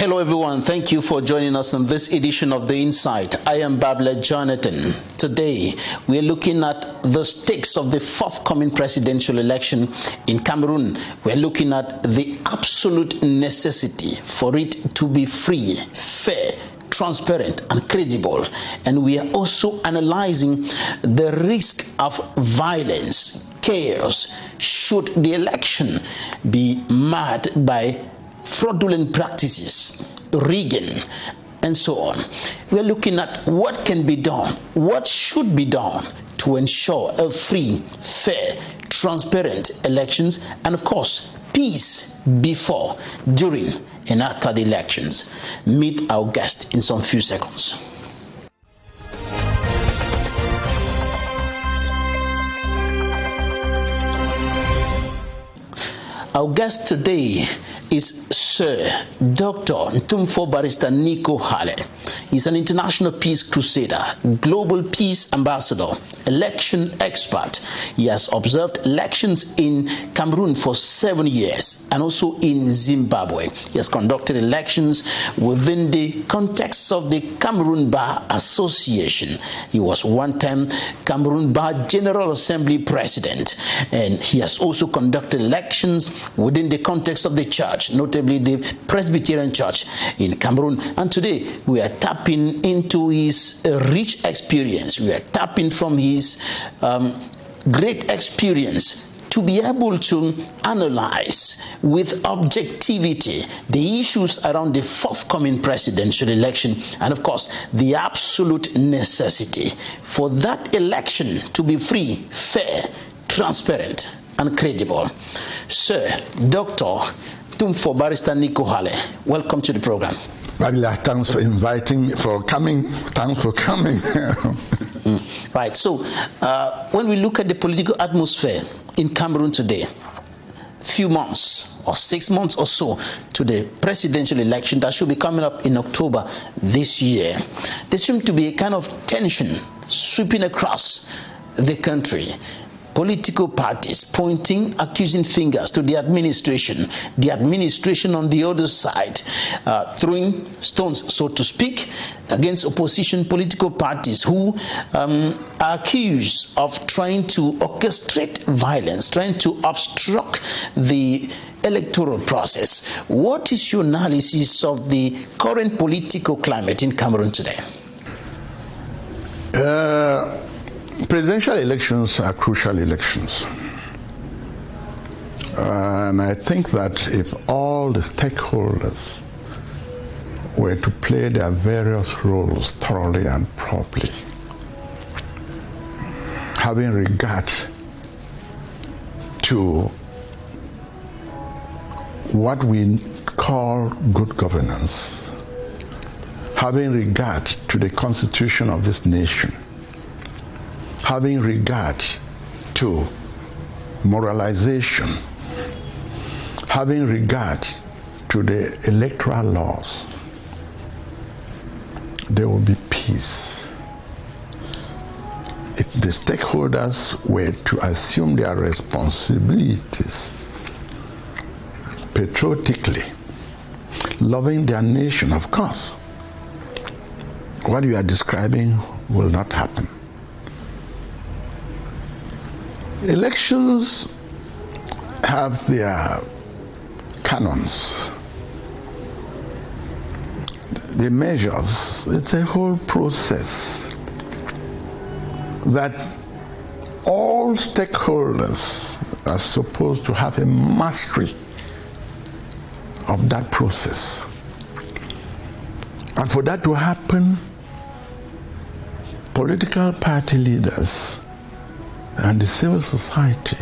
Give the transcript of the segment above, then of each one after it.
Hello everyone, thank you for joining us on this edition of The Insight. I am Babla Jonathan. Today we are looking at the stakes of the forthcoming presidential election in Cameroon. We are looking at the absolute necessity for it to be free, fair, transparent and credible. And we are also analyzing the risk of violence, chaos, should the election be marred by fraudulent practices, rigging, and so on. We are looking at what can be done, what should be done to ensure a free, fair, transparent elections, and of course, peace before, during, and after the elections. Meet our guest in some few seconds. Our guest today is Sir Dr.NTUMFOR Barrister Nico HALLE. He's an international peace crusader, global peace ambassador, election expert. He has observed elections in Cameroon for 7 years and also in Zimbabwe. He has conducted elections within the context of the Cameroon Bar Association. He was one time Cameroon Bar General Assembly President, and he has also conducted elections within the context of the church, notably the Presbyterian Church in Cameroon. And today we are tapping into his rich experience. We are tapping from his great experience to be able to analyze with objectivity the issues around the forthcoming presidential election, and of course the absolute necessity for that election to be free, fair, transparent and credible. Sir Dr.NTUMFOR Barrister Nico HALLE, welcome to the program. Babila, thanks for inviting me, for coming. Thanks for coming. Right, so when we look at the political atmosphere in Cameroon today, few months or 6 months or so to the presidential election that should be coming up in October this year, there seems to be a kind of tension sweeping across the country. Political parties pointing accusing fingers to the administration on the other side, throwing stones, so to speak, against opposition political parties who are accused of trying to orchestrate violence, trying to obstruct the electoral process. What is your analysis of the current political climate in Cameroon today? Presidential elections are crucial elections. And I think that if all the stakeholders were to play their various roles thoroughly and properly, having regard to what we call good governance, having regard to the constitution of this nation, having regard to moralization, having regard to the electoral laws, there will be peace. If the stakeholders were to assume their responsibilities patriotically, loving their nation, of course, what you are describing will not happen. Elections have their canons, the measures. It's a whole process that all stakeholders are supposed to have a mastery of that process. And for that to happen, political party leaders and the civil society,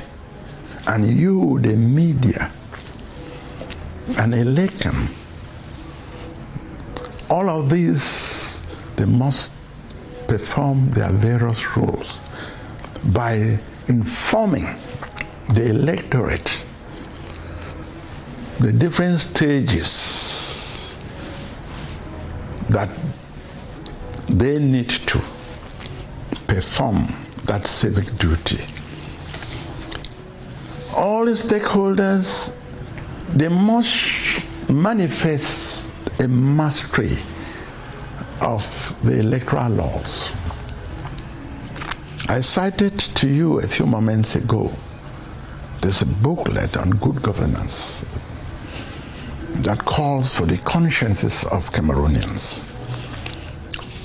and you, the media, and election, all of these, they must perform their various roles by informing the electorate the different stages that they need to perform that civic duty. All the stakeholders, they must manifest a mastery of the electoral laws. I cited to you a few moments ago, there's a booklet on good governance that calls for the consciences of Cameroonians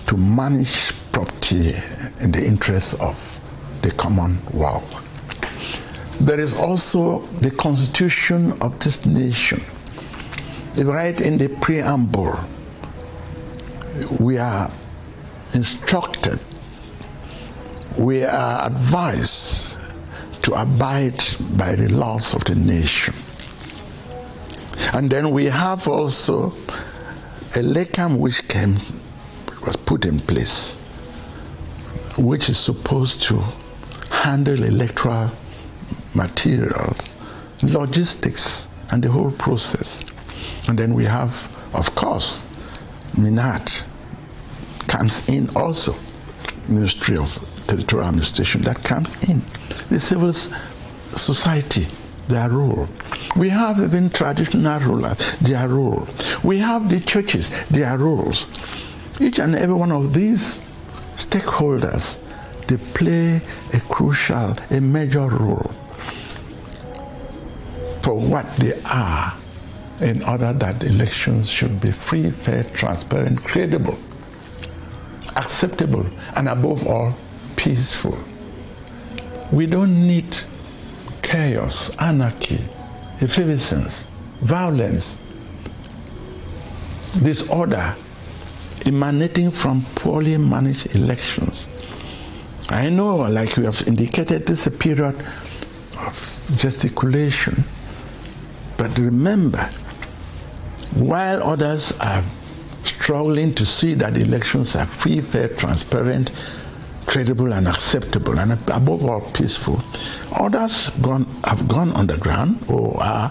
to manage property in the interest of the Commonwealth. There is also the constitution of this nation. Right in the preamble, we are instructed, we are advised to abide by the laws of the nation. And then we have also a LECAM which was put in place, which is supposed to handle electoral materials, logistics, and the whole process. And then we have, of course, MINAT comes in also, Ministry of Territorial Administration, that comes in. The civil society, their role. We have even traditional rulers, their role. We have the churches, their roles. Each and every one of these stakeholders, they play a crucial, a major role for what they are, in order that elections should be free, fair, transparent, credible, acceptable, and above all, peaceful. We don't need chaos, anarchy, effervescence, violence, disorder emanating from poorly managed elections. I know, like we have indicated, this is a period of gesticulation, but remember, while others are struggling to see that elections are free, fair, transparent, credible, and acceptable, and above all, peaceful, others have gone underground or are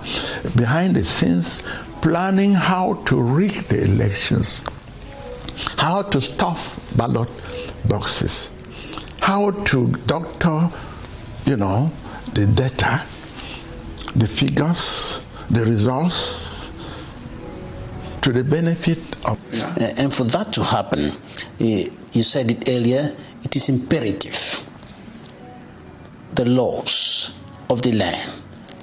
behind the scenes planning how to rig the elections, how to stuff ballot boxes, how to doctor, the data, the figures, the results, to the benefit of... And for that to happen, you said it earlier, it is imperative the laws of the land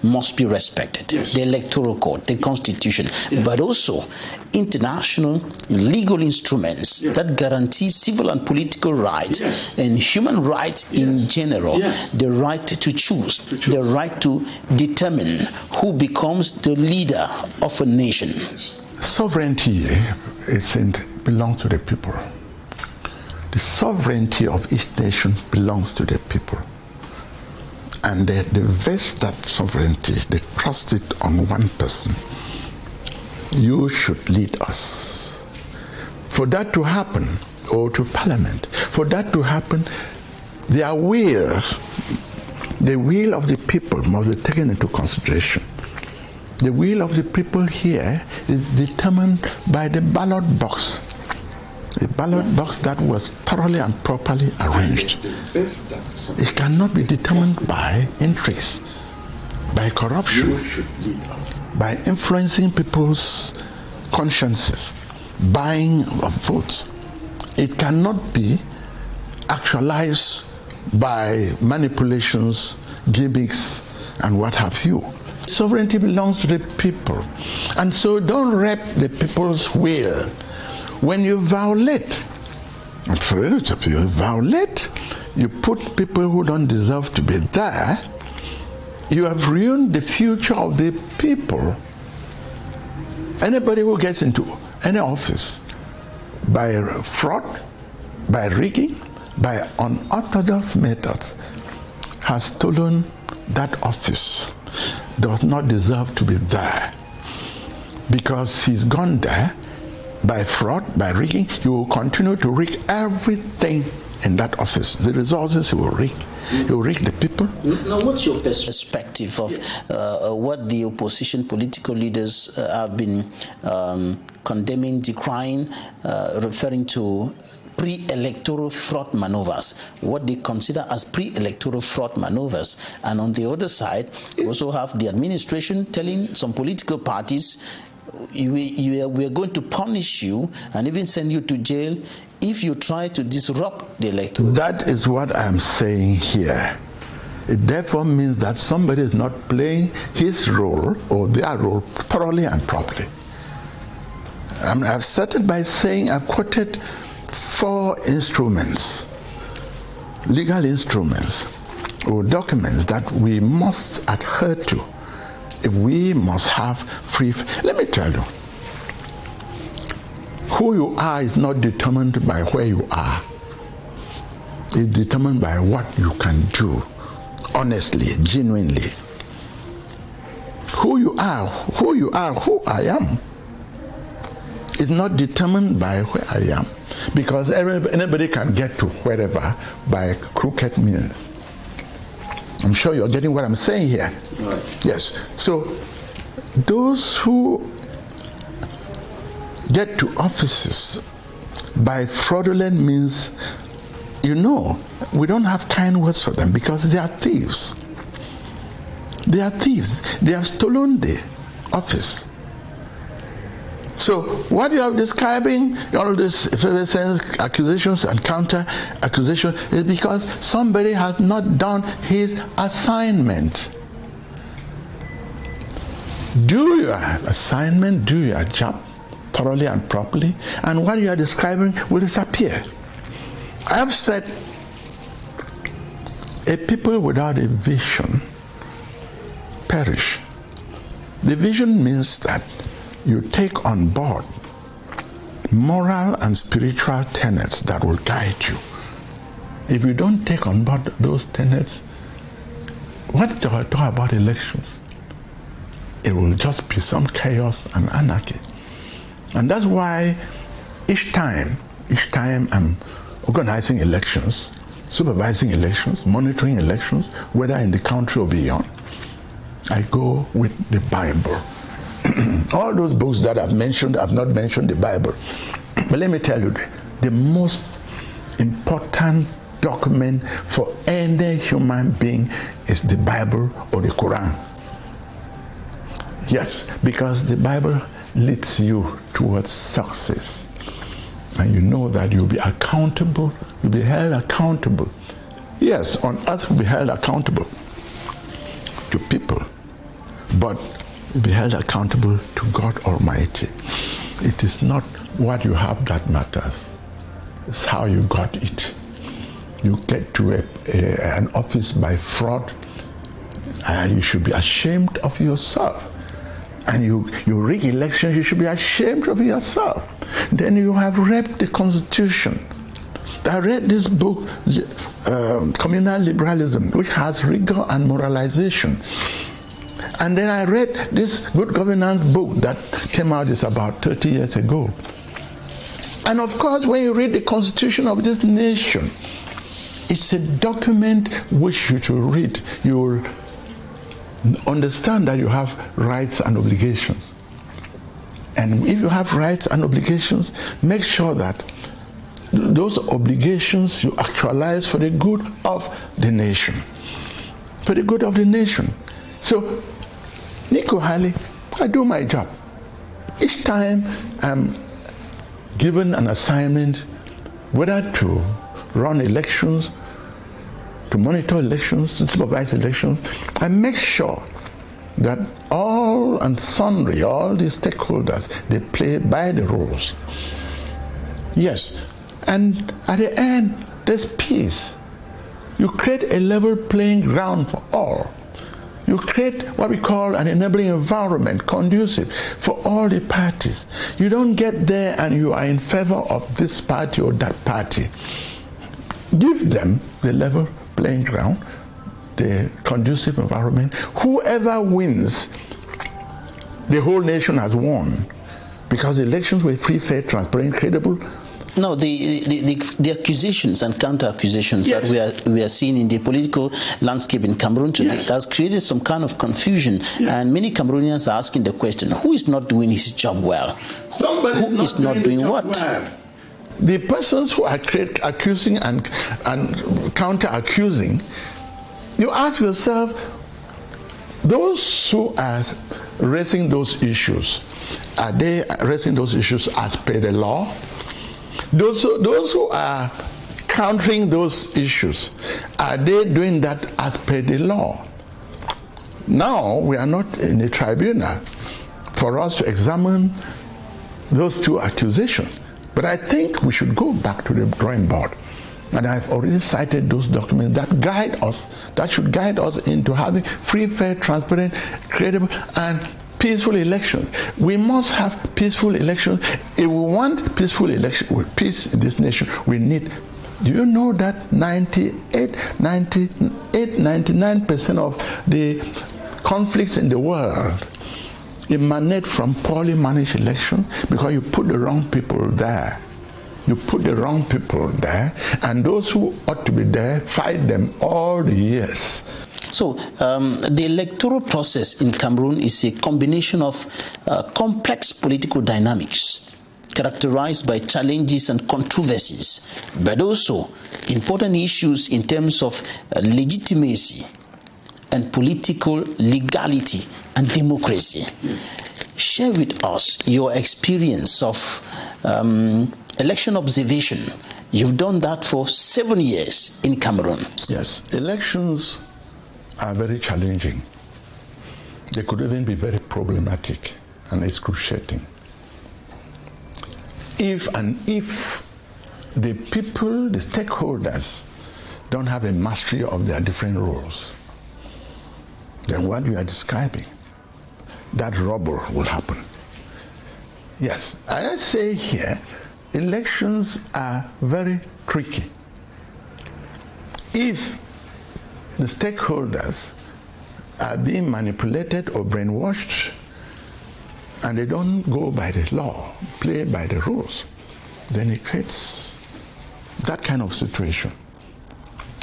must be respected. Yes. The electoral code, the constitution, yes. But also international legal instruments, yes, that guarantee civil and political rights, yes, and human rights, yes, in general, yes, the right to choose, the right to determine who becomes the leader of a nation. Yes. Sovereignty belongs to the people. The sovereignty of each nation belongs to the people. And they vest that sovereignty, they trust it on one person. You should lead us. For that to happen, or to Parliament, for that to happen, their will, the will of the people must be taken into consideration. The will of the people here is determined by the ballot box. A ballot box that was thoroughly and properly arranged. It cannot be determined by intrigues, by corruption, by influencing people's consciences, buying of votes. It cannot be actualized by manipulations, gimmicks, and what have you. Sovereignty belongs to the people. And so don't rep the people's will. When you violate, you put people who don't deserve to be there, you have ruined the future of the people. Anybody who gets into any office by fraud, by rigging, by unorthodox methods, has stolen that office, does not deserve to be there, because he's gone there by fraud, by rigging. He will continue to rig everything in that office. The resources he will rig. He will rig the people. Now, what's your perspective of what the opposition political leaders have been condemning, decrying, referring to pre-electoral fraud maneuvers, what they consider as pre-electoral fraud maneuvers? And on the other side, you also have the administration telling some political parties, we are going to punish you and even send you to jail if you try to disrupt the electoral. That is what I'm saying here. It therefore means that somebody is not playing his role or their role thoroughly and properly. I've started by saying I've quoted 4 instruments, legal instruments or documents that we must adhere to if we must have free. Let me tell you, who you are is not determined by where you are. It's determined by what you can do, honestly, genuinely. Who you are, who I am, is not determined by where I am, because anybody can get to wherever by crooked means. I'm sure you're getting what I'm saying here. Right. Yes. So those who get to offices by fraudulent means, we don't have kind words for them because they are thieves. They are thieves. They have stolen the office. So what you are describing, all these accusations and counter accusations, is because somebody has not done his assignment. Do your assignment, do your job thoroughly and properly, and what you are describing will disappear. I have said a people without a vision perish. The vision means that you take on board moral and spiritual tenets that will guide you. If you don't take on board those tenets, what do I talk about elections? It will just be some chaos and anarchy. And that's why each time I'm organizing elections, supervising elections, monitoring elections, whether in the country or beyond, I go with the Bible. All those books that I've mentioned, I've not mentioned the Bible. But let me tell you, the most important document for any human being is the Bible or the Quran. Yes, because the Bible leads you towards success. And you know that you'll be accountable, you'll be held accountable. Yes, on earth you'll be held accountable to people, but you'll be held accountable to God Almighty. It is not what you have that matters. It's how you got it. You get to an office by fraud, you should be ashamed of yourself. And you rig elections, you should be ashamed of yourself. Then you have read the Constitution. I read this book, Communal Liberalism, which has rigor and moralization. And then I read this Good Governance book that came out just about 30 years ago. And of course, when you read the Constitution of this nation, it's a document which you should read. You will understand that you have rights and obligations. And if you have rights and obligations, make sure that those obligations you actualize for the good of the nation. For the good of the nation. So, Nico HALLE, I do my job. Each time I'm given an assignment, whether to run elections, to monitor elections, to supervise elections, I make sure that all and sundry, all the stakeholders, they play by the rules. Yes, and at the end, there's peace. You create a level playing ground for all. You create what we call an enabling environment, conducive for all the parties. You don't get there and you are in favor of this party or that party. Give them the level playing ground, the conducive environment. Whoever wins, the whole nation has won, because the elections were free, fair, transparent, credible. No, the accusations and counter-accusations yes. that we are seeing in the political landscape in Cameroon today yes. has created some kind of confusion, yes. and many Cameroonians are asking the question: who is not doing his job well? Somebody who is not doing what? Well. The persons who are accusing and counter-accusing, you ask yourself, those who are raising those issues, are they raising those issues as per the law? Those who are countering those issues, are they doing that as per the law? Now, we are not in a tribunal for us to examine those two accusations. But I think we should go back to the drawing board. And I've already cited those documents that guide us, that should guide us into having free, fair, transparent, credible, and peaceful elections. We must have peaceful elections. If we want peaceful elections, with peace in this nation, we need. Do you know that 99% of the conflicts in the world emanate from poorly managed elections? Because you put the wrong people there. You put the wrong people there, and those who ought to be there fight them all the years. So the electoral process in Cameroon is a combination of complex political dynamics characterized by challenges and controversies, but also important issues in terms of legitimacy and political legality and democracy. Share with us your experience of election observation. You've done that for 7 years in Cameroon. Yes, elections are very challenging. They could even be very problematic and excruciating. If the people, the stakeholders, don't have a mastery of their different roles, then what you are describing, that rubble will happen. Yes, I say here, elections are very tricky. If the stakeholders are being manipulated or brainwashed, and they don't go by the law, play by the rules, then it creates that kind of situation,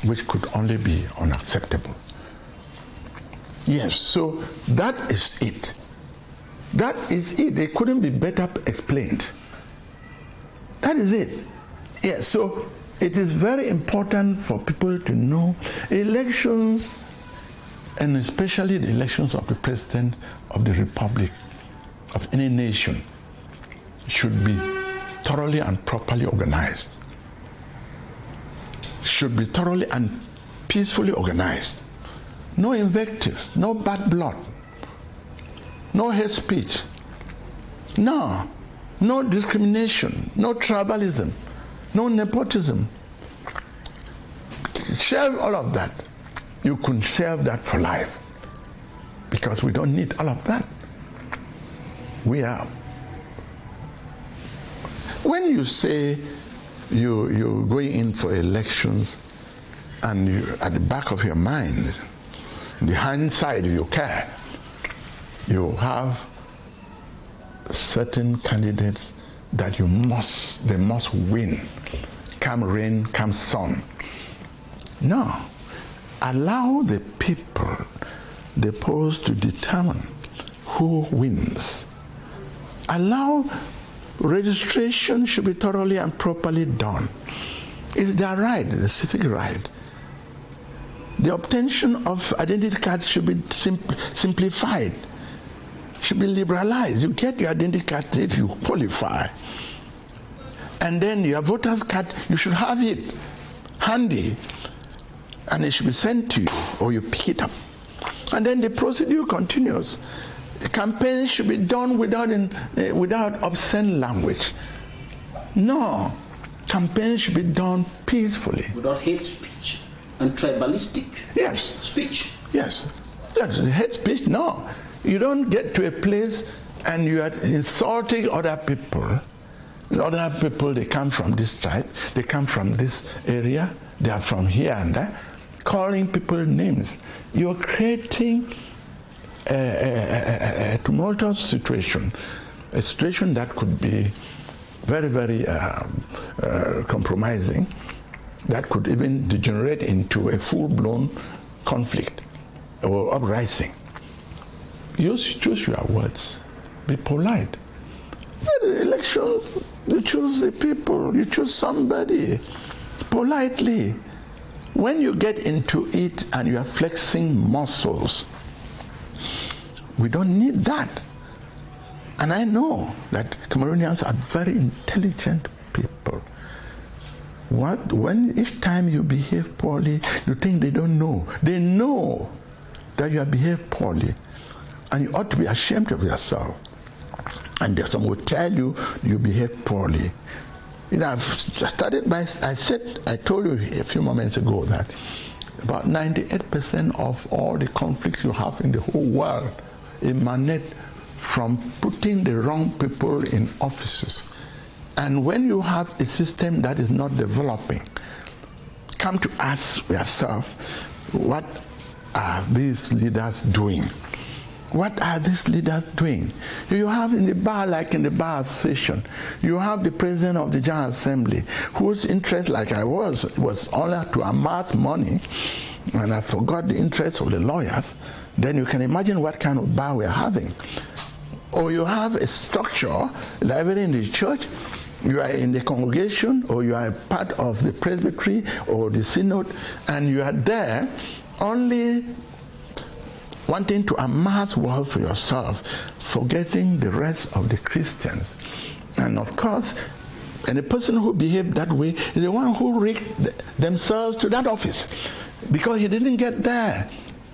which could only be unacceptable. Yes, so that is it. That is it. It couldn't be better explained. That is it. Yes, so it is very important for people to know elections, and especially the elections of the President of the Republic of any nation, should be thoroughly and properly organized. Should be thoroughly and peacefully organized. No invectives, no bad blood, no hate speech, no discrimination, no tribalism, no nepotism. Share all of that. You can save that for life, because we don't need all of that. We are. When you say you're going in for elections, and you, at the back of your mind, the hindsight, if you care, you have certain candidates that they must win, come rain, come sun. No, allow the people, the polls, to determine who wins. Allow registration should be thoroughly and properly done. It's their right, the civic right. The obtention of identity cards should be simplified, should be liberalized. You get your identity card if you qualify. And then your voter's card, you should have it handy, and it should be sent to you, or you pick it up. And then the procedure continues. The campaign should be done without obscene language. No, campaign should be done peacefully. Without hate speech and tribalistic speech. Yes, that's hate speech. No, you don't get to a place and you are insulting other people. Other people, they come from this tribe, they come from this area, they are from here and there, calling people names. You're creating a tumultuous situation, a situation that could be very, very compromising, that could even degenerate into a full-blown conflict or uprising. Choose your words. Be polite. The elections, you choose the people, you choose somebody politely. When you get into it and you are flexing muscles, We don't need that. And I know that Cameroonians are very intelligent people. When each time you behave poorly, you think they don't know. They know that you have behaved poorly, and you ought to be ashamed of yourself. And some will tell you you behave poorly. You know, I told you a few moments ago that about 98% of all the conflicts you have in the whole world emanate from putting the wrong people in offices. And when you have a system that is not developing, come to ask yourself, what are these leaders doing? What are these leaders doing? You have in the bar, like in the bar association, you have the president of the General Assembly, whose interest, like I was only to amass money, and I forgot the interests of the lawyers. Then you can imagine what kind of bar we're having. Or you have a structure, like in the church, you are in the congregation, or you are a part of the presbytery or the synod, and you are there only wanting to amass wealth for yourself, forgetting the rest of the Christians. And of course, and the person who behaved that way is the one who rigged themselves to that office, because he didn't get there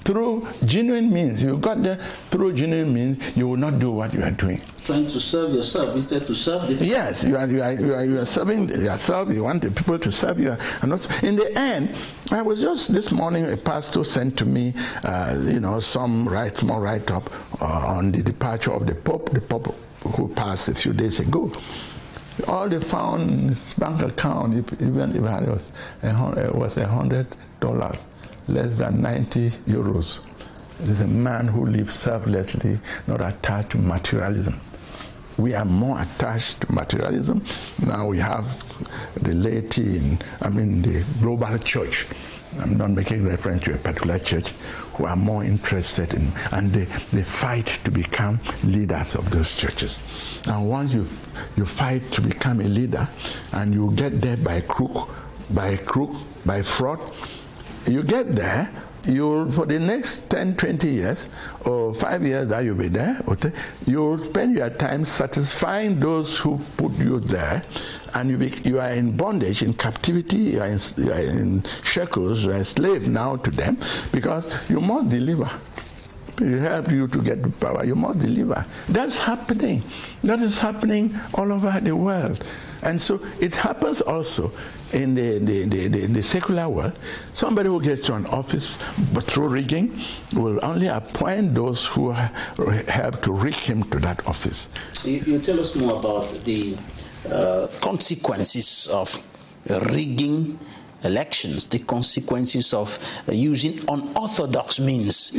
through genuine means. You got there through genuine means, you will not do what you are doing. Trying to serve yourself instead to serve the people. Yes, you are serving yourself. You want the people to serve you. And not, in the end, I was just this morning, a pastor sent to me, some small write-up on the departure of the Pope who passed a few days ago. All they found in his bank account, even if it was $100, less than 90 euros. It is a man who lives selflessly, not attached to materialism. We are more attached to materialism. Now we have the laity the global church. I'm not making reference to a particular church, who are more interested in, and they fight to become leaders of those churches. And once you fight to become a leader, and you get there by fraud, you get there, you'll, for the next 10, 20 years, or 5 years that you'll be there, you'll spend your time satisfying those who put you there, and you are in bondage, in captivity, you are in shackles, you are a slave now to them, because you must deliver. It help you to get power, you must deliver. That's happening. That is happening all over the world. And so it happens also in the secular world. Somebody who gets to an office but through rigging will only appoint those who help to rig him to that office. You tell us more about the consequences of rigging elections, the consequences of using unorthodox means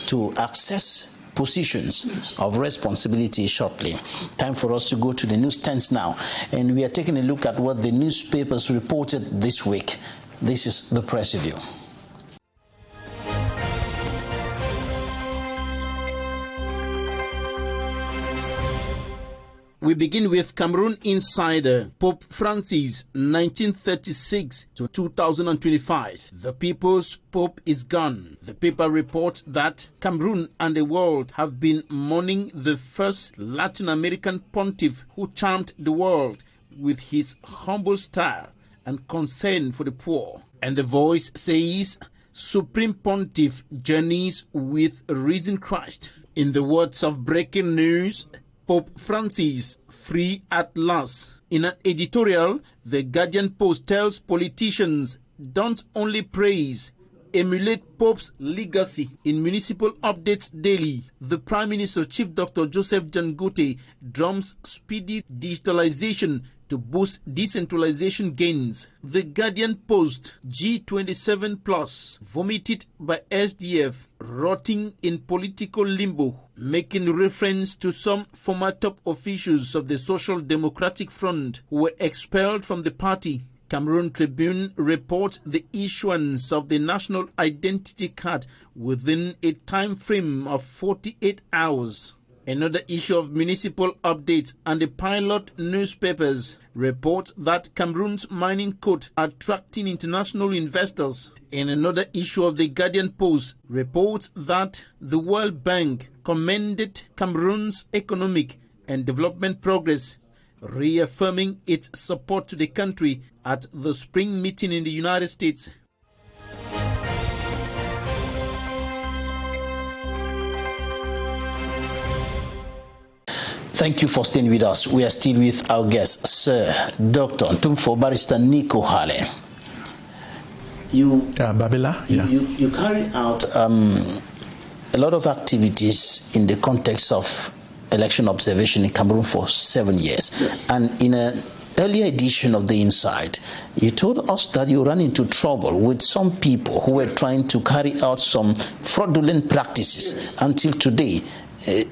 to access positions of responsibility shortly. Time for us to go to the news stands now, and we are taking a look at what the newspapers reported this week. This is the press review. We begin with Cameroon Insider. Pope Francis, 1936 to 2025. The people's Pope is gone. The paper reports that Cameroon and the world have been mourning the first Latin American pontiff who charmed the world with his humble style and concern for the poor. And the Voice says, Supreme Pontiff journeys with risen Christ. In the words of breaking news, Pope Francis, free at last. In an editorial, the Guardian Post tells politicians, don't only praise, emulate Pope's legacy. In Municipal Updates Daily, the Prime Minister, Chief Dr. Joseph Dangote, drums speedy digitalization to boost decentralization gains. The Guardian Post, G27 Plus, vomited by SDF, rotting in political limbo, making reference to some former top officials of the Social Democratic Front who were expelled from the party. Cameroon Tribune reports the issuance of the National Identity Card within a time frame of 48 hours. Another issue of Municipal Updates and the Pilot newspapers report that Cameroon's mining code attracting international investors. In another issue of the Guardian Post reports that the World Bank commended Cameroon's economic and development progress, reaffirming its support to the country at the spring meeting in the United States. Thank you for staying with us. We are still with our guest, Sir Dr.NTUMFOR Barrister Nico HALLE. You carry out a lot of activities in the context of election observation in Cameroon for 7 years. And in an earlier edition of The Inside, you told us that you ran into trouble with some people who were trying to carry out some fraudulent practices. Until today,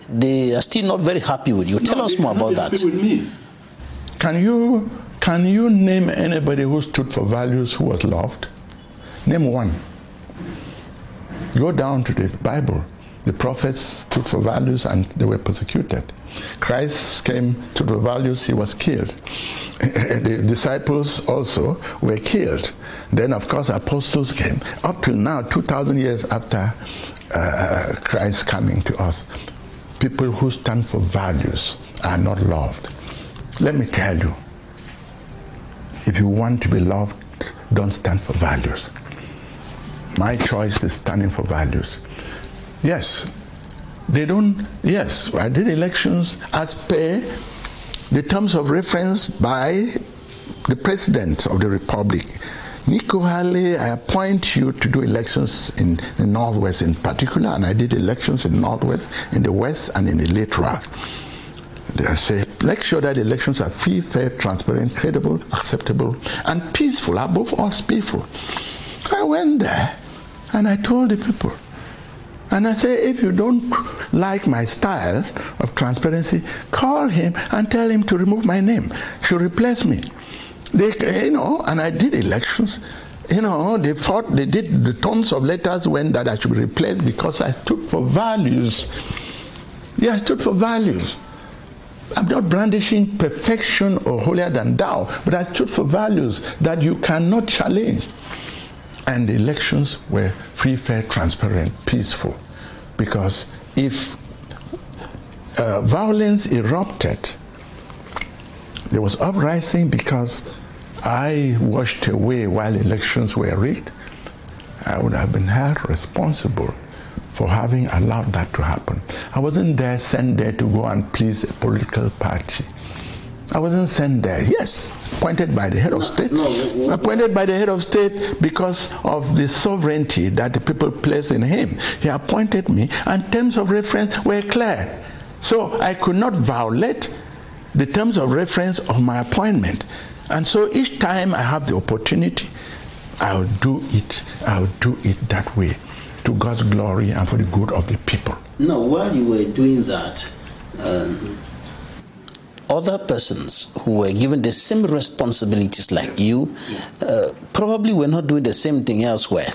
they are still not very happy with you. Tell us more about that. With me. Can you name anybody who stood for values who was loved? Name one. Go down to the Bible. The prophets stood for values and they were persecuted. Christ came to the values, he was killed. The disciples also were killed. Then of course apostles came. Up till now, 2,000 years after Christ coming to us, people who stand for values are not loved. Let me tell you, if you want to be loved, don't stand for values. My choice is standing for values. Yes, I did elections as per the terms of reference by the President of the Republic. Nico HALLE, I appoint you to do elections in the Northwest in particular, and I did elections in the Northwest, in the West, and in the electoral. They say, make sure that the elections are free, fair, transparent, credible, acceptable, and peaceful, above all peaceful. I went there, and I told the people, and I say, if you don't like my style of transparency, call him and tell him to remove my name, to replace me. And I did elections. They thought they did the tons of letters when that I should be replaced because I stood for values. Yeah, I stood for values. I'm not brandishing perfection or holier than thou, but I stood for values that you cannot challenge. And the elections were free, fair, transparent, peaceful. Because if violence erupted, there was uprising because I washed away while elections were rigged, I would have been held responsible for having allowed that to happen. I wasn't sent there to go and please a political party. I wasn't sent there. Yes, appointed by the head of state. Appointed by the head of state because of the sovereignty that the people place in him. He appointed me, and terms of reference were clear. So I could not violate the terms of reference of my appointment. And so each time I have the opportunity, I'll do it that way, to God's glory and for the good of the people. Now, while you were doing that, other persons who were given the same responsibilities like you probably were not doing the same thing elsewhere.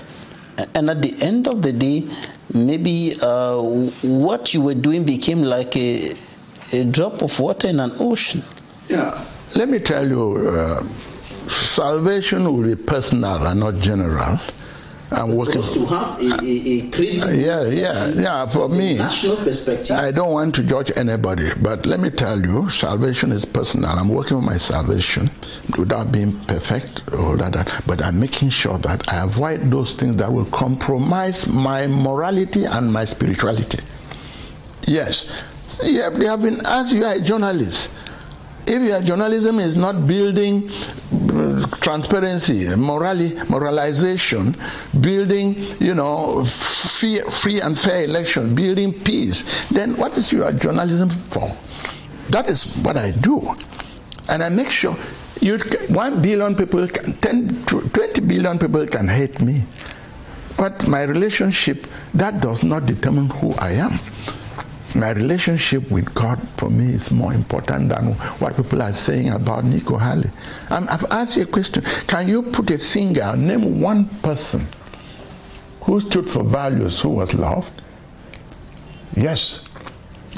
And at the end of the day, maybe what you were doing became like a drop of water in an ocean. Yeah, let me tell you, salvation will be personal and not general. I'm working to have a credible, yeah. For me, national perspective. I don't want to judge anybody, but let me tell you, salvation is personal. I'm working on my salvation without being perfect or all that, but I'm making sure that I avoid those things that will compromise my morality and my spirituality. Yes, yeah, they have been asked, you are a journalist. If your journalism is not building transparency, moralization, building, free and fair election, building peace, then what is your journalism for? That is what I do. And I make sure 1 billion people, 10 to 20 billion people can hate me. But my relationship, that does not determine who I am. My relationship with God, for me, is more important than what people are saying about Nico HALLE. I've asked you a question. Can you put a finger, name one person who stood for values, who was loved? Yes.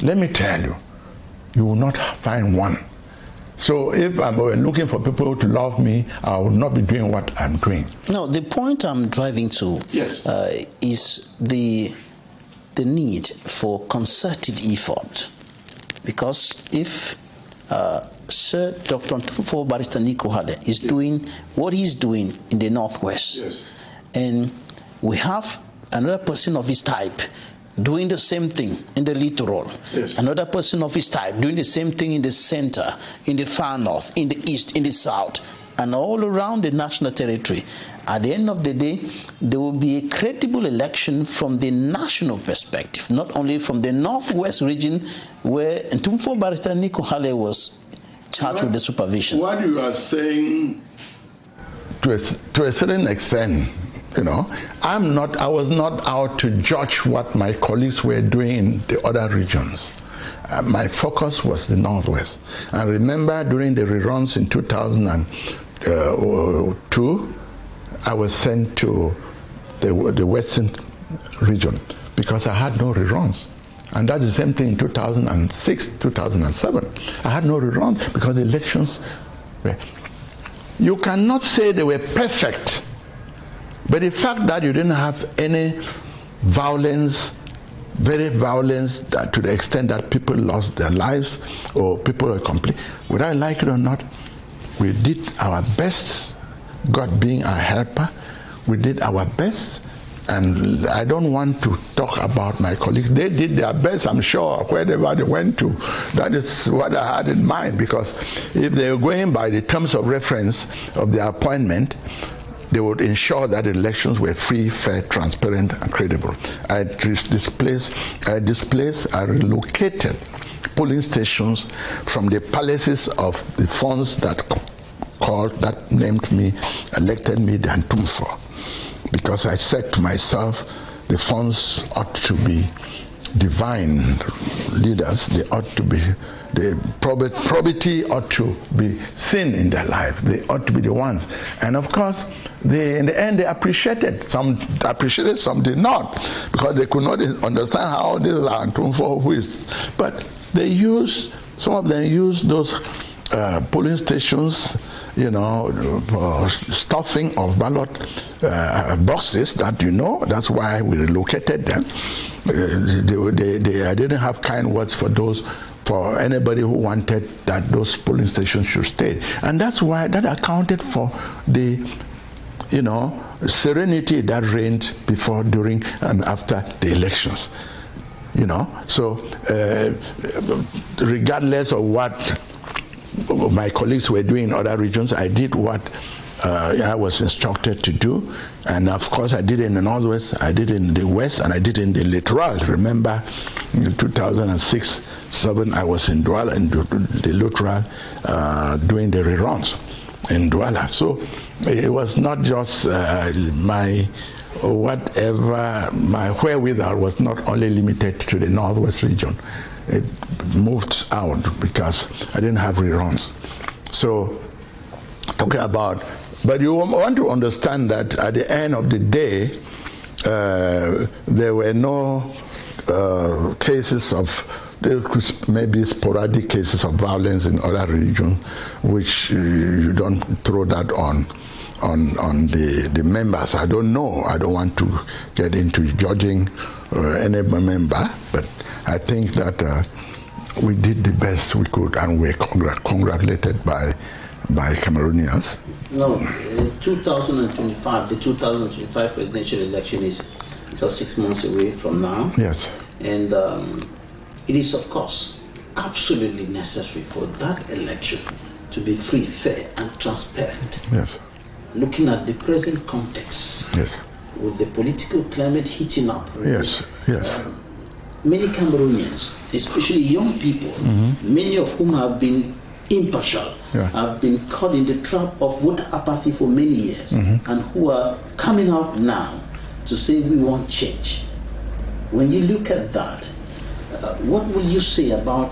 Let me tell you, you will not find one. So if I were looking for people to love me, I would not be doing what I'm doing. No, the point I'm driving to is the need for concerted effort. Because if Sir Dr.NTUMFOR Barrister Nico HALLE is doing what he's doing in the Northwest, and we have another person of his type doing the same thing in the littoral, another person of his type doing the same thing in the center, in the far north, in the east, in the south, and all around the national territory, at the end of the day, there will be a credible election from the national perspective, not only from the Northwest region where NTUMFOR Barrister Nico HALLE was charged with the supervision. What you are saying, to a certain extent, you know, I was not out to judge what my colleagues were doing in the other regions. My focus was the Northwest. I remember during the reruns in 2002, I was sent to the Western region because I had no reruns. And that's the same thing in 2006, 2007. I had no reruns because the elections were... You cannot say they were perfect, but the fact that you didn't have any violence, very violence, that to the extent that people lost their lives or people were complete, whether I like it or not, we did our best, God being our helper, we did our best. And I don't want to talk about my colleagues. They did their best, I'm sure, wherever they went to. That is what I had in mind, because if they were going by the terms of reference of their appointment, they would ensure that elections were free, fair, transparent, and credible. I relocated polling stations from the palaces of the funds that named me, elected me, the NTUMFOR. Because I said to myself, the funds ought to be divine leaders. They ought to be, the probity ought to be seen in their lives. They ought to be the ones. And of course, in the end, they appreciated. Some appreciated, some did not, because they could not understand how this is our NTUMFOR who is. But they used, some of them used those polling stations, you know, stuffing of ballot boxes that, you know, that's why we relocated them. I didn't have kind words for those, for anybody who wanted that those polling stations should stay. And that's why that accounted for the, you know, serenity that reigned before, during, and after the elections. You know, so regardless of what my colleagues were doing in other regions, I did what I was instructed to do. And of course, I did it in the Northwest, I did it in the West, and I did it in the littoral. Remember, in 2006-07, I was in Douala, in the littoral, doing the reruns in Douala. So it was not just my wherewithal was not only limited to the Northwest region. It moved out because I didn't have reruns. So, talking about, but you want to understand that at the end of the day, there were no cases of, there could maybe sporadic cases of violence in other regions, which you don't throw that on the members. I don't know. I don't want to get into judging any member, but I think that we did the best we could, and we're congratulated by Cameroonians. No, 2025, the 2025 presidential election is just 6 months away from now. Yes. And it is, of course, absolutely necessary for that election to be free, fair, and transparent. Yes. Looking at the present context, yes, with the political climate heating up. Yes, yes. Many Cameroonians, especially young people, many of whom have been impartial, have been caught in the trap of voter apathy for many years, and who are coming out now to say we want change. When you look at that, what will you say about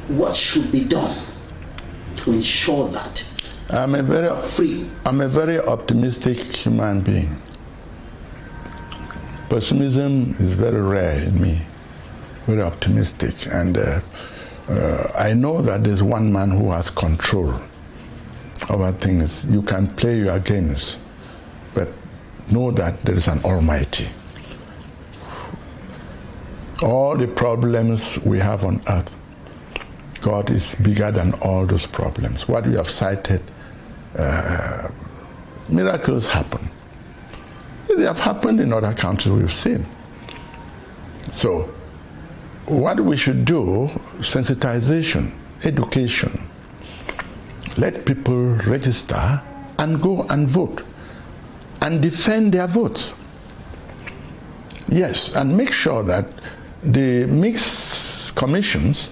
what should be done to ensure that I'm a very optimistic human being. Pessimism is very rare in me. Very optimistic, and I know that there's one man who has control over things. You can play your games, but know that there is an Almighty. All the problems we have on earth, God is bigger than all those problems. What we have cited, miracles happen. They have happened in other countries we've seen. So, what we should do, sensitization, education, let people register and go and vote and defend their votes. Yes, and make sure that the mixed commissions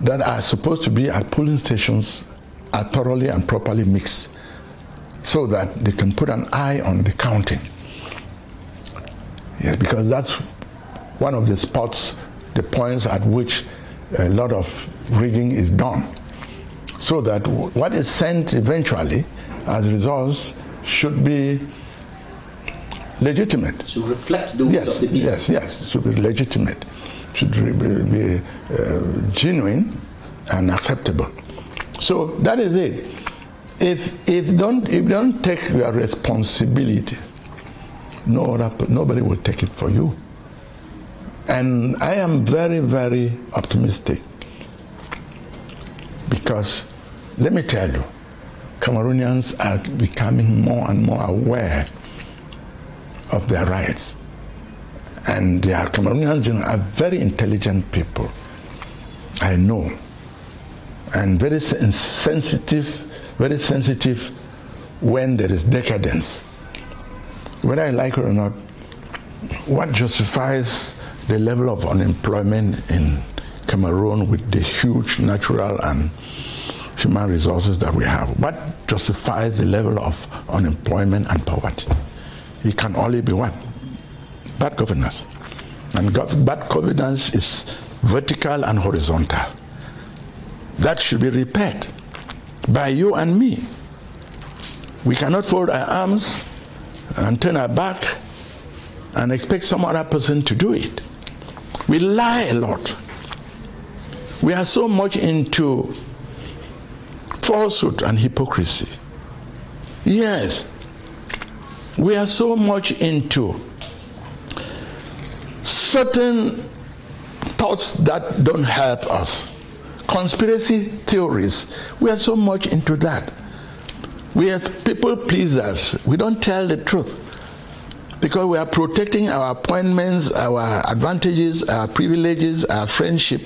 that are supposed to be at polling stations are thoroughly and properly mixed so that they can put an eye on the counting. Yes, because that's one of the spots, the points at which a lot of rigging is done. So that what is sent eventually as results should be legitimate. Should reflect the will of the people. Yes, it should be legitimate. Should be genuine and acceptable. So that is it. If you don't take your responsibility, nobody will take it for you. And I am very, very optimistic because, let me tell you, Cameroonians are becoming more and more aware of their rights. And their Cameroonians are very intelligent people, I know, and very sensitive when there is decadence. Whether I like it or not, what justifies the level of unemployment in Cameroon with the huge natural and human resources that we have? What justifies the level of unemployment and poverty? It can only be what? Bad governance. And bad governance is vertical and horizontal. That should be repaired by you and me. We cannot fold our arms and turn our back and expect some other person to do it. We lie a lot. We are so much into falsehood and hypocrisy. Yes, we are so much into certain thoughts that don't help us. Conspiracy theories, we are so much into that. We are people pleasers. We don't tell the truth because we are protecting our appointments, our advantages, our privileges, our friendship.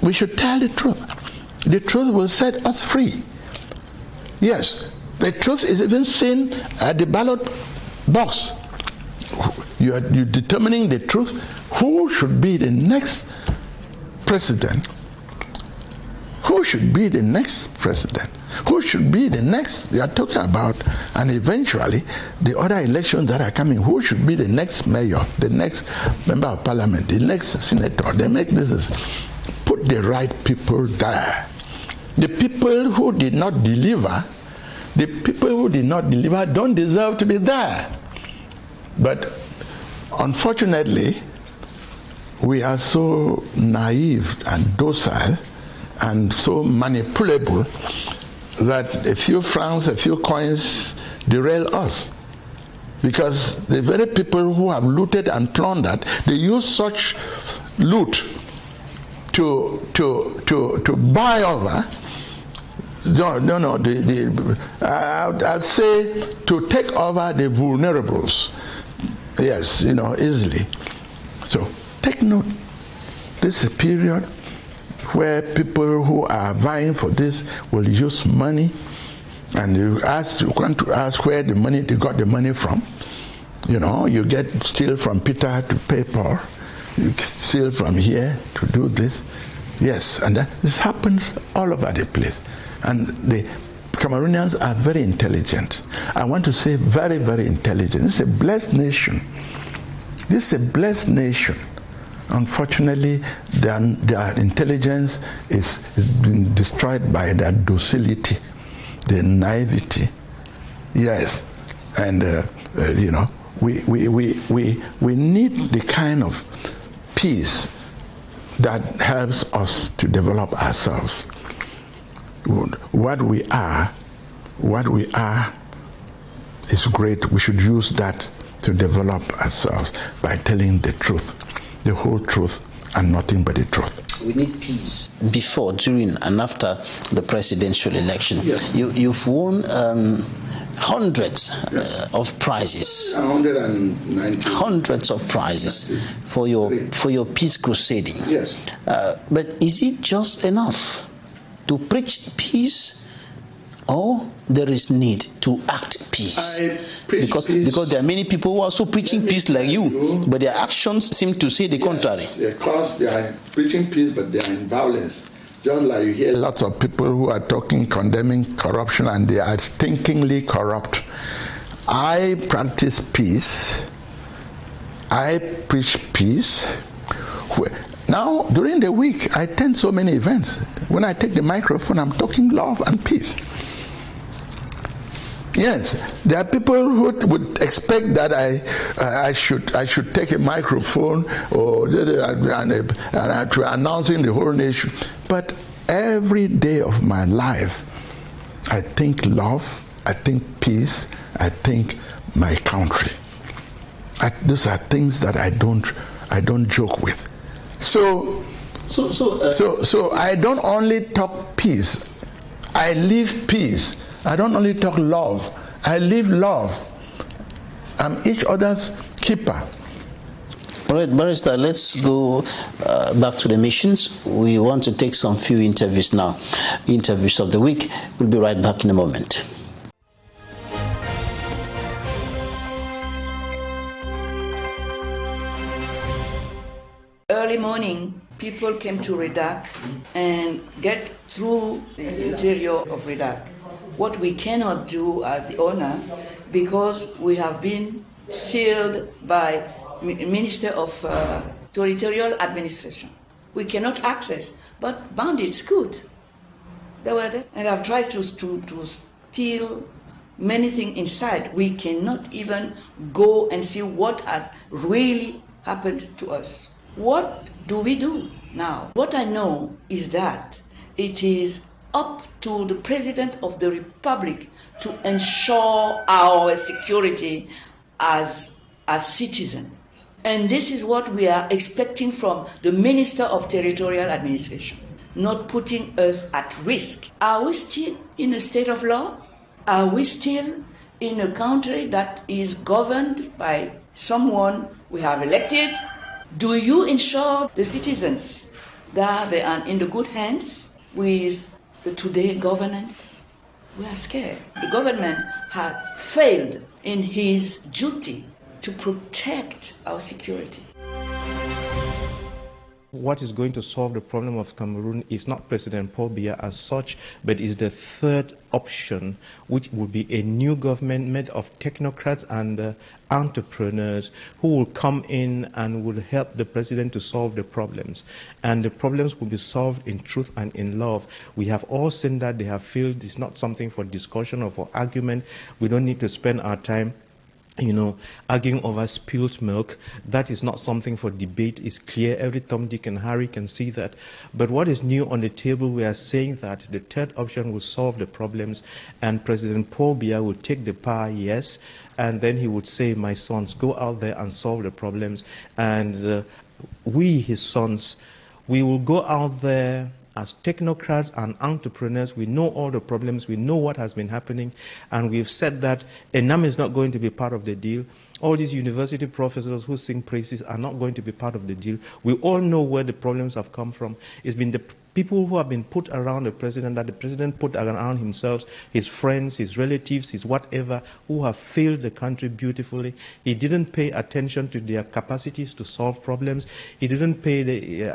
We should tell the truth. The truth will set us free. Yes, the truth is even seen at the ballot box. You're determining the truth. Who should be the next president? Who should be the next president? Who should be the next? They are talking about, and eventually the other elections that are coming. Who should be the next mayor, the next member of parliament, the next senator? They make this. Put the right people there. The people who did not deliver, don't deserve to be there. But unfortunately, we are so naive and docile and so manipulable that a few francs, a few coins derail us. Because the very people who have looted and plundered, they use such loot to buy over. I'd say to take over the vulnerables. Yes, easily. So take note. This is a period where people who are vying for this will use money, and you want to ask where they got the money from. You steal from Peter to pay Paul. You steal from here to do this. Yes, and this happens all over the place. And the Cameroonians are very intelligent. I want to say very, very intelligent. This is a blessed nation. This is a blessed nation. Unfortunately, their intelligence is being destroyed by their docility, their naivety. Yes, and we need the kind of peace, that helps us to develop ourselves. What we are is great. We should use that to develop ourselves by telling the truth, the whole truth, and nothing but the truth. We need peace before, during, and after the presidential election. Yes. You've won hundreds of prizes. 190. Hundreds of prizes for your peace crusading. Yes. But is it just enough to preach peace, or there is need to act peace? Because there are many people who are also preaching peace like you, but their actions seem to say the contrary. Because they are preaching peace, but they are in violence. Just like you hear lots of people who are talking, condemning corruption, and they are stinkingly corrupt. I practice peace. I preach peace. Now, during the week, I attend so many events. When I take the microphone, I'm talking love and peace. Yes, there are people who would expect that I should take a microphone or to announcing the whole nation. But every day of my life, I think love, I think peace, I think my country. These are things that I don't joke with. So I don't only talk peace. I live peace. I don't only talk love, I live love. I'm each other's keeper. All right, Barrister, let's go back to the missions. We want to take some few interviews now. Interviews of the week. We'll be right back in a moment. Early morning, people came to Redak and get through the interior of Redak. What we cannot do as the owner, because we have been sealed by Minister of Territorial Administration. We cannot access, but bandits could. They were there, and have tried to steal many things inside. We cannot even go and see what has really happened to us. What do we do now? What I know is that it is up to the President of the Republic to ensure our security as citizens. And this is what we are expecting from the Minister of Territorial Administration, not putting us at risk. Are we still in a state of law? Are we still in a country that is governed by someone we have elected? Do you ensure the citizens that they are in the good hands with the today governance? We are scared. The government had failed in his duty to protect our security. What is going to solve the problem of Cameroon is not President Paul Biya as such, but is the third option, which will be a new government made of technocrats and entrepreneurs who will come in and will help the president to solve the problems. And the problems will be solved in truth and in love. We have all seen that they have failed. It's not something for discussion or for argument. We don't need to spend our time arguing over spilled milk. That is not something for debate. It's clear. Every Tom, Dick, and Harry can see that. But what is new on the table, we are saying that the third option will solve the problems, and President Paul Biya will take the power, yes, and then he would say, my sons, go out there and solve the problems. And we, his sons, we will go out there as technocrats and entrepreneurs. We know all the problems, we know what has been happening, and we've said that ENAM is not going to be part of the deal. All these university professors who sing praises are not going to be part of the deal. We all know where the problems have come from. It's been the people who have been put around the president, that the president put around himself, his friends, his relatives, his whatever, who have failed the country beautifully. He didn't pay attention to their capacities to solve problems. He didn't pay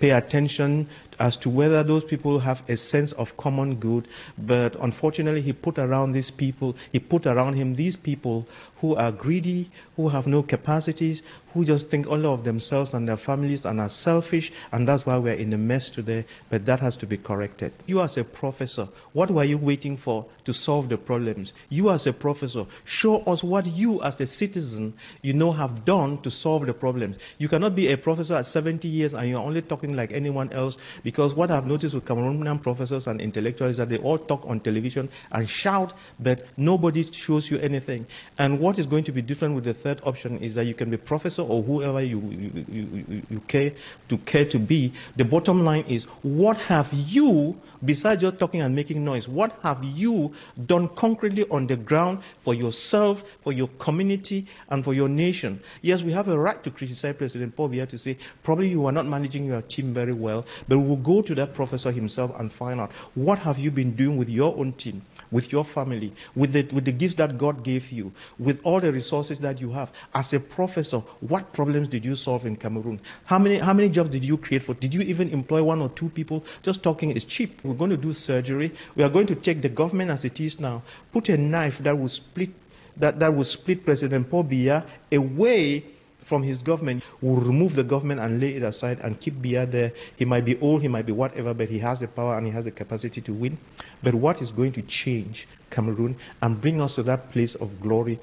attention as to whether those people have a sense of common good, but unfortunately he put around these people, he put around him these people who are greedy, who have no capacities, who just think only of themselves and their families and are selfish, and that's why we're in a mess today, but that has to be corrected. You as a professor, what were you waiting for to solve the problems? You as a professor, show us what you as a citizen, have done to solve the problems. You cannot be a professor at 70 years and you're only talking like anyone else, because what I've noticed with Cameroonian professors and intellectuals is that they all talk on television and shout, but nobody shows you anything. And what is going to be different with the third option is that you can be professor or whoever you care to be. The bottom line is, what have you, besides just talking and making noise, what have you done concretely on the ground for yourself, for your community, and for your nation? Yes, we have a right to criticize President Paul Biya, to say, probably you are not managing your team very well, but we'll go to that professor himself and find out, what have you been doing with your own team, with your family, with the gifts that God gave you, with all the resources that you have. As a professor, what problems did you solve in Cameroon? How many jobs did you create for? Did you even employ 1 or 2 people? Just talking is cheap. We're going to do surgery. We are going to take the government as it is now, put a knife that will split President Paul Biya away from his government. We'll remove the government and lay it aside and keep Biya there. He might be old, he might be whatever, but he has the power and he has the capacity to win. But what is going to change Cameroon and bring us to that place of glory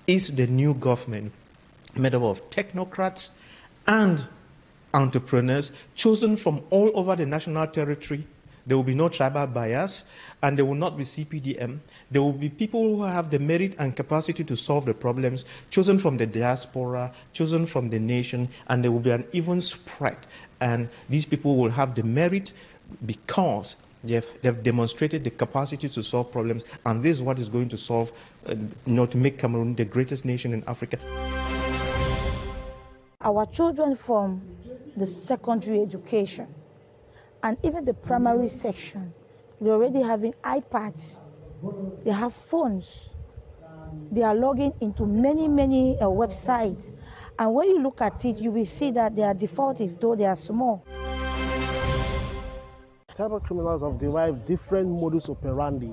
is the new government made up of technocrats and entrepreneurs chosen from all over the national territory. There will be no tribal bias, and there will not be CPDM. There will be people who have the merit and capacity to solve the problems, chosen from the diaspora, chosen from the nation, and there will be an even spread. And these people will have the merit because they've demonstrated the capacity to solve problems, and this is what is going to solve, to make Cameroon the greatest nation in Africa. Our children from the secondary education and even the primary section, they're already having iPads, they have phones, they are logging into many websites, and when you look at it, you will see that they are defaultive, though they are small. Cyber criminals have derived different modus operandi.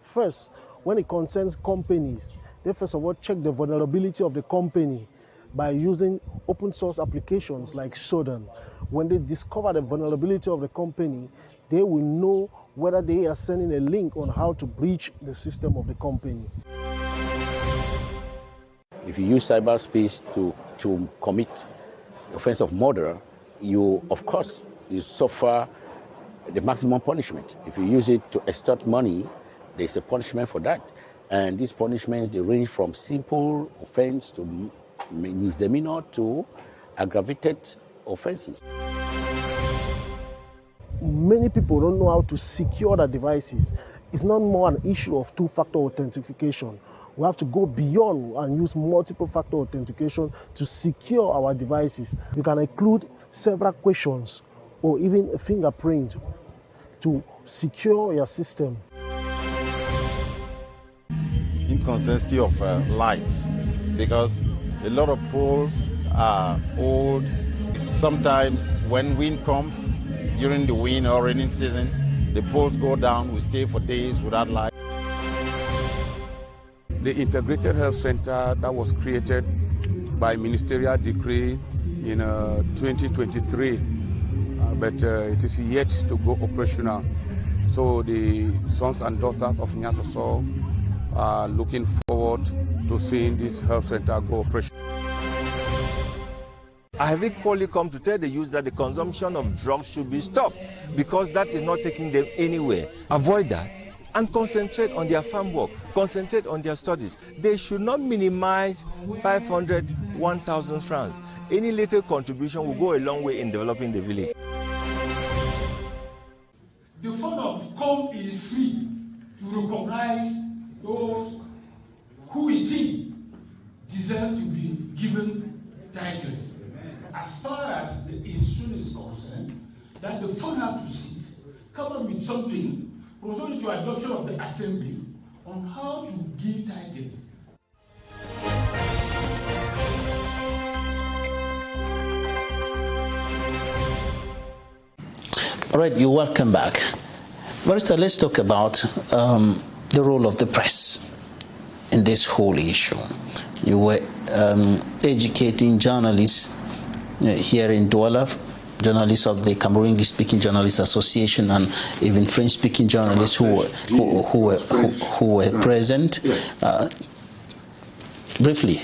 First, when it concerns companies, they first of all check the vulnerability of the company by using open source applications like Shodan. When they discover the vulnerability of the company, they will know whether they are sending a link on how to breach the system of the company. If you use cyberspace to commit offense of murder, of course, you suffer the maximum punishment. If you use it to extort money, there's a punishment for that. And these punishments, they range from simple offense to misdemeanor to aggravated offenses. Many people don't know how to secure their devices. It's not more an issue of two-factor authentication. We have to go beyond and use multiple-factor authentication to secure our devices. You can include several questions or even a fingerprint to secure your system. Inconsistency of light, because a lot of poles are old. Sometimes when wind comes, during the wind or rainy season, the poles go down. We stay for days without light. The Integrated Health Center that was created by ministerial decree in 2023, but it is yet to go operational. So the sons and daughters of Nyasoso are looking forward to seeing this health center go operational. I have equally come to tell the youth that the consumption of drugs should be stopped, because that is not taking them anywhere. Avoid that and concentrate on their farm work, concentrate on their studies. They should not minimize 500, 1,000 francs. Any little contribution will go a long way in developing the village. The fund of COM is free to recognize those who it deserve to be given titles. As far as the institution is concerned, that the fund have to sit, come up with something, proposal to adoption of the assembly on how to give titles. All right, you're welcome back. Barrister, let's talk about the role of the press in this whole issue. You were educating journalists here in Douala, journalists of the Cameroon English-speaking Journalists Association, and even French-speaking journalists who were present. Briefly,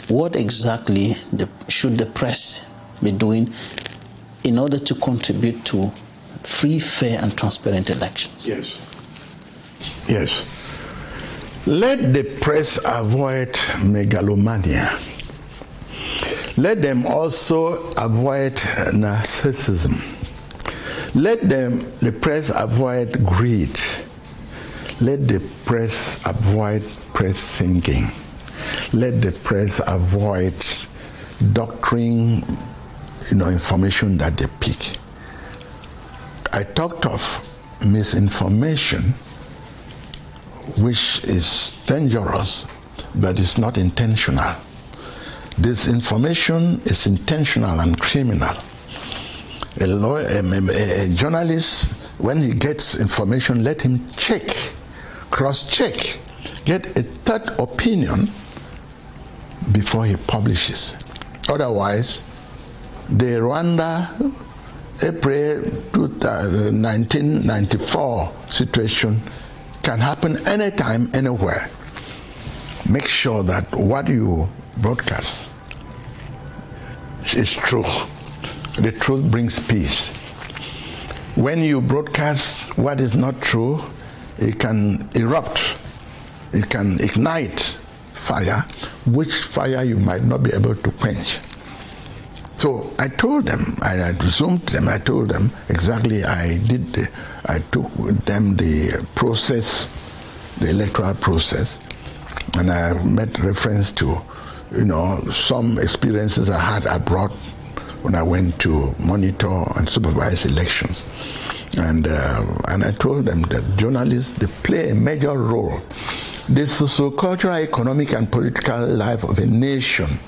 what exactly should the press be doing in order to contribute to free, fair, and transparent elections? Yes. Yes. Let the press avoid megalomania. Let them also avoid narcissism. Let the press avoid greed. Let the press avoid press singing. Let the press avoid doctoring, information that they pick. I talked of misinformation, which is dangerous, but it's not intentional. Disinformation is intentional and criminal. A journalist, when he gets information, let him check, cross-check, get a third opinion before he publishes. Otherwise, the Rwanda April 1994 situation can happen anytime, anywhere. Make sure that what you broadcast is true. The truth brings peace. When you broadcast what is not true, it can erupt, it can ignite fire, which fire you might not be able to quench. So I told them, I resumed them, I told them exactly, I took them the process, the electoral process, and I made reference to, some experiences I had abroad when I went to monitor and supervise elections. And I told them that journalists, they play a major role. The socio-cultural, economic, and political life of a nation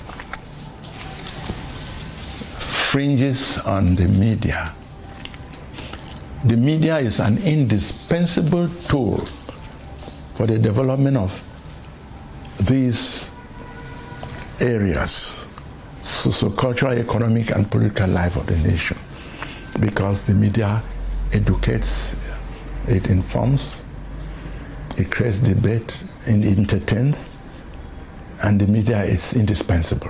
fringes on the media. The media is an indispensable tool for the development of these areas, socio-cultural, economic, and political life of the nation, because the media educates, it informs, it creates debate, and it entertains, and the media is indispensable.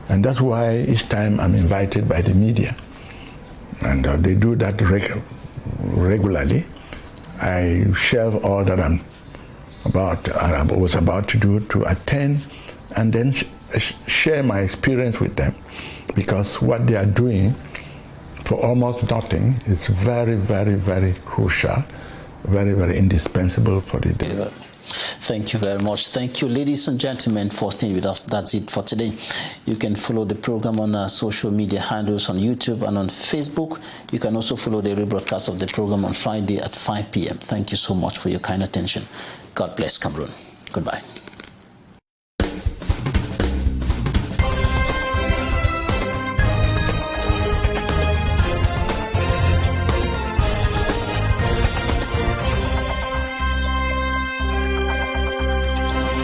And that's why each time I'm invited by the media, and they do that regularly, I share all that I was about to do, to attend, and then share my experience with them, because what they are doing for almost nothing is very, very, very crucial, very, very indispensable for the day. Thank you very much. Thank you, ladies and gentlemen, for staying with us. That's it for today. You can follow the program on our social media handles on YouTube and on Facebook. You can also follow the rebroadcast of the program on Friday at 5 p.m. Thank you so much for your kind attention. God bless Cameroon. Goodbye.